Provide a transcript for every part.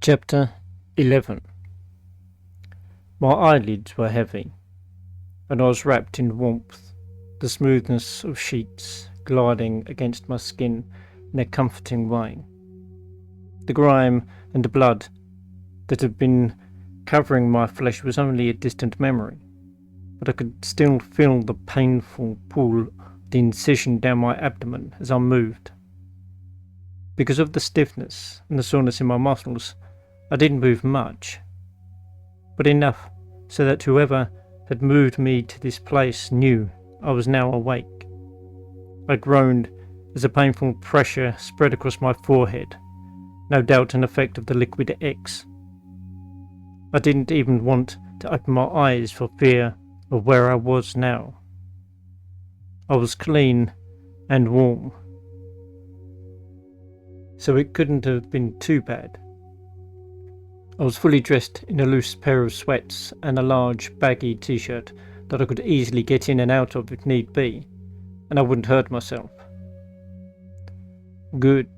Chapter 11. My eyelids were heavy, and I was wrapped in warmth, the smoothness of sheets gliding against my skin in a comforting way. The grime and the blood that had been covering my flesh was only a distant memory, but I could still feel the painful pull of the incision down my abdomen as I moved. Because of the stiffness and the soreness in my muscles, I didn't move much, but enough so that whoever had moved me to this place knew I was now awake. I groaned as a painful pressure spread across my forehead, no doubt an effect of the liquid X. I didn't even want to open my eyes for fear of where I was now. I was clean and warm, so it couldn't have been too bad. I was fully dressed in a loose pair of sweats and a large baggy t-shirt that I could easily get in and out of if need be, and I wouldn't hurt myself. "Good.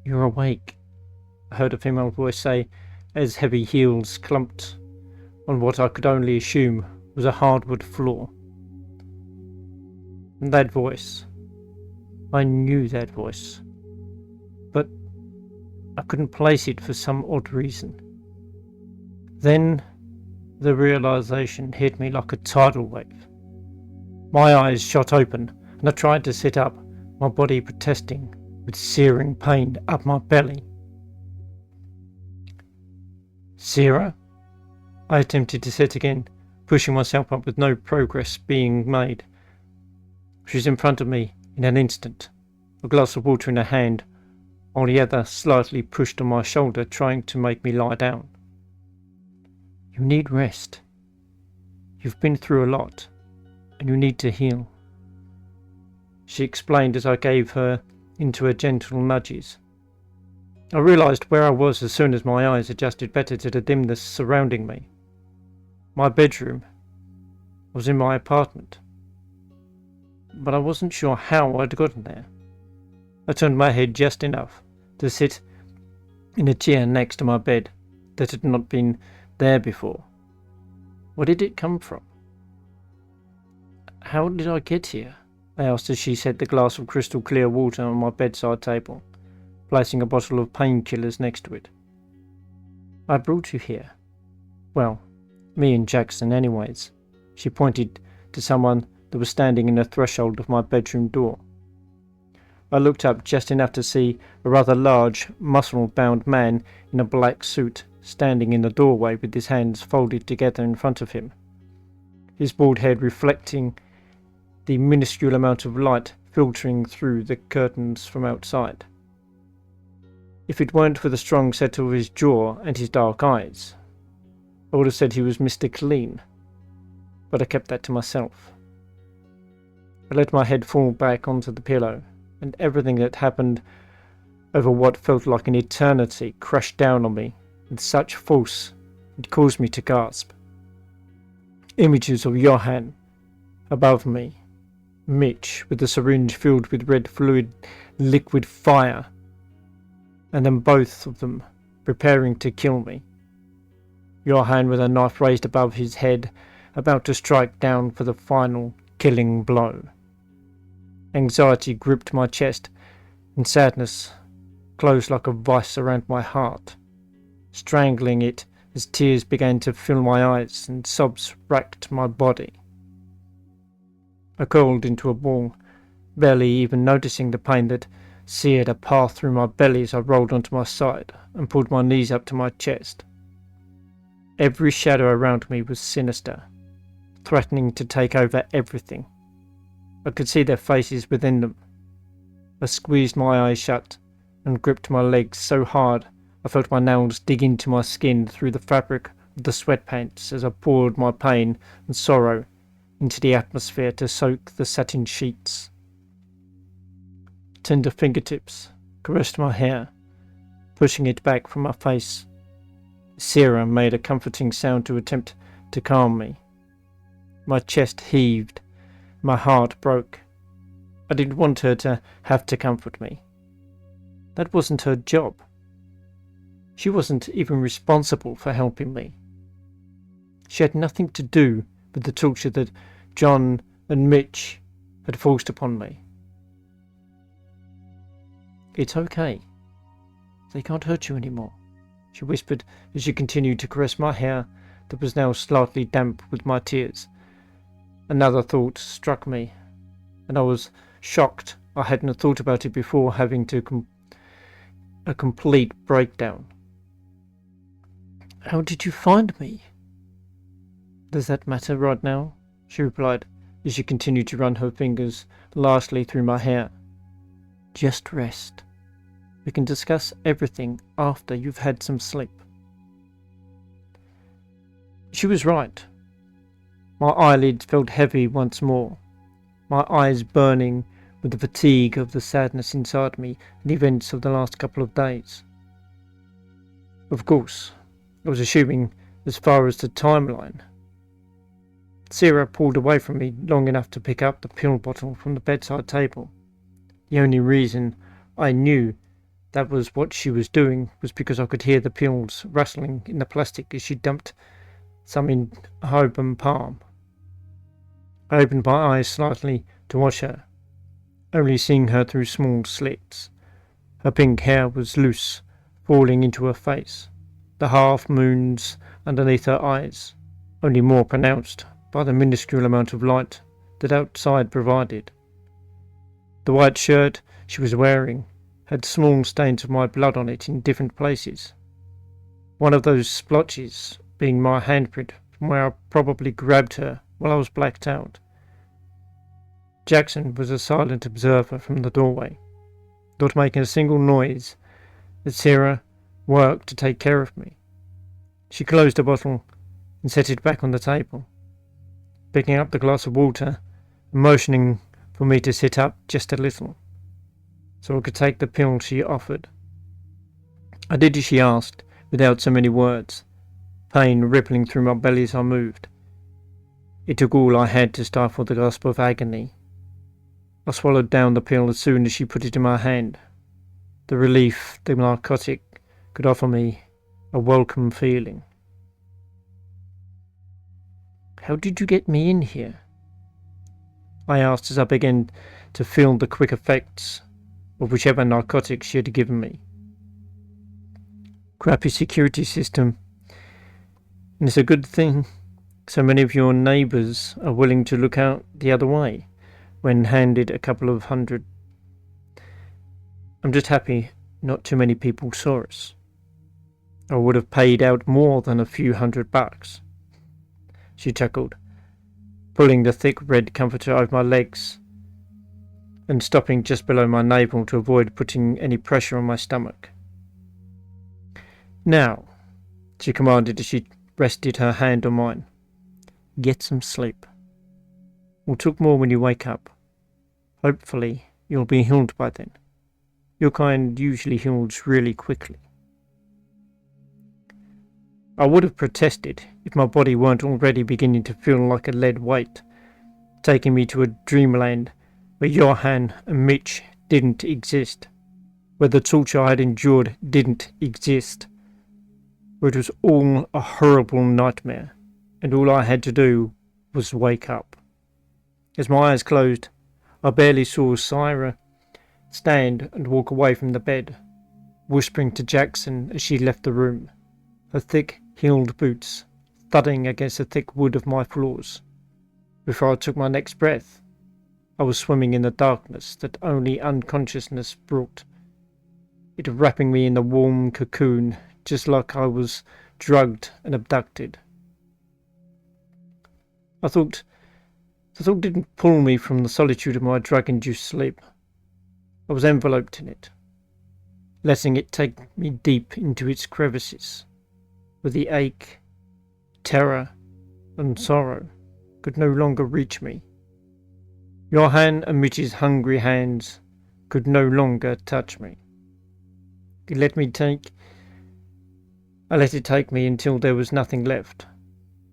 You're awake," I heard a female voice say as heavy heels clumped on what I could only assume was a hardwood floor. And that voice. I knew that voice, but I couldn't place it for some odd reason. Then the realization hit me like a tidal wave. My eyes shot open and I tried to sit up, my body protesting with searing pain up my belly. "Sarah?" I attempted to sit again, pushing myself up with no progress being made. She was in front of me in an instant, a glass of water in her hand, while the other slightly pushed on my shoulder, trying to make me lie down. "You need rest. You've been through a lot, and you need to heal," she explained as I gave her into her gentle nudges. I realised where I was as soon as my eyes adjusted better to the dimness surrounding me. My bedroom was in my apartment, but I wasn't sure how I'd gotten there. I turned my head just enough to sit in a chair next to my bed that had not been there before. Where did it come from? "How did I get here?" I asked as she set the glass of crystal clear water on my bedside table, placing a bottle of painkillers next to it. "I brought you here. Well, me and Jackson anyways." She pointed to someone that was standing in the threshold of my bedroom door. I looked up just enough to see a rather large, muscle-bound man in a black suit standing in the doorway with his hands folded together in front of him, his bald head reflecting the minuscule amount of light filtering through the curtains from outside. If it weren't for the strong set of his jaw and his dark eyes, I would have said he was Mr. Clean, but I kept that to myself. I let my head fall back onto the pillow, and everything that happened over what felt like an eternity crashed down on me with such force it caused me to gasp. Images of Johann above me, Mitch with the syringe filled with red fluid liquid fire, and then both of them preparing to kill me. Johann with a knife raised above his head, about to strike down for the final killing blow. Anxiety gripped my chest, and sadness closed like a vice around my heart, strangling it as tears began to fill my eyes and sobs racked my body. I curled into a ball, barely even noticing the pain that seared a path through my belly as I rolled onto my side and pulled my knees up to my chest. Every shadow around me was sinister, threatening to take over everything. I could see their faces within them. I squeezed my eyes shut and gripped my legs so hard I felt my nails dig into my skin through the fabric of the sweatpants as I poured my pain and sorrow into the atmosphere to soak the satin sheets. Tender fingertips caressed my hair, pushing it back from my face. Sarah made a comforting sound to attempt to calm me. My chest heaved. My heart broke. I didn't want her to have to comfort me. That wasn't her job. She wasn't even responsible for helping me. She had nothing to do with the torture that John and Mitch had forced upon me. It's okay. They can't hurt you anymore, she whispered as she continued to caress my hair that was now slightly damp with my tears. Another thought struck me, and I was shocked I hadn't thought about it before having a complete breakdown. How did you find me? Does that matter right now? She replied as she continued to run her fingers lastly through my hair. Just rest. We can discuss everything after you've had some sleep. She was right. My eyelids felt heavy once more, my eyes burning with the fatigue of the sadness inside me and the events of the last couple of days. Of course, I was assuming as far as the timeline. Sarah pulled away from me long enough to pick up the pill bottle from the bedside table. The only reason I knew that was what she was doing was because I could hear the pills rustling in the plastic as she dumped some in her open palm. I opened my eyes slightly to watch her, only seeing her through small slits. Her pink hair was loose, falling into her face, the half moons underneath her eyes, only more pronounced by the minuscule amount of light that outside provided. The white shirt she was wearing had small stains of my blood on it in different places. One of those splotches being my handprint from where I probably grabbed her while I was blacked out. Jackson was a silent observer from the doorway, not making a single noise as Sarah worked to take care of me. She closed the bottle and set it back on the table, picking up the glass of water and motioning for me to sit up just a little, so I could take the pill she offered. I did as she asked, without so many words, pain rippling through my belly as I moved. It took all I had to stifle the gasp of agony. I swallowed down the pill as soon as she put it in my hand. The relief the narcotic could offer me, a welcome feeling. How did you get me in here? I asked as I began to feel the quick effects of whichever narcotic she had given me. Crappy security system. And it's a good thing so many of your neighbours are willing to look out the other way when handed a couple of hundred. I'm just happy not too many people saw us. I would have paid out more than a few $100. She chuckled, pulling the thick red comforter over my legs and stopping just below my navel to avoid putting any pressure on my stomach. Now, she commanded as she rested her hand on mine, get some sleep. We'll talk more when you wake up. Hopefully, you'll be healed by then. Your kind usually heals really quickly. I would have protested if my body weren't already beginning to feel like a lead weight, taking me to a dreamland where Johan and Mitch didn't exist, where the torture I had endured didn't exist, where it was all a horrible nightmare, and all I had to do was wake up. As my eyes closed, I barely saw Sarah stand and walk away from the bed, whispering to Jackson as she left the room, her thick heeled boots thudding against the thick wood of my floors. Before I took my next breath, I was swimming in the darkness that only unconsciousness brought, it wrapping me in the warm cocoon just like I was drugged and abducted. The thought didn't pull me from the solitude of my drug-induced sleep. I was enveloped in it, letting it take me deep into its crevices, where the ache, terror, and sorrow could no longer reach me. Johan and Mitch's hungry hands could no longer touch me. I let it take me until there was nothing left,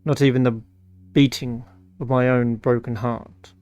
not even the beating of my own broken heart.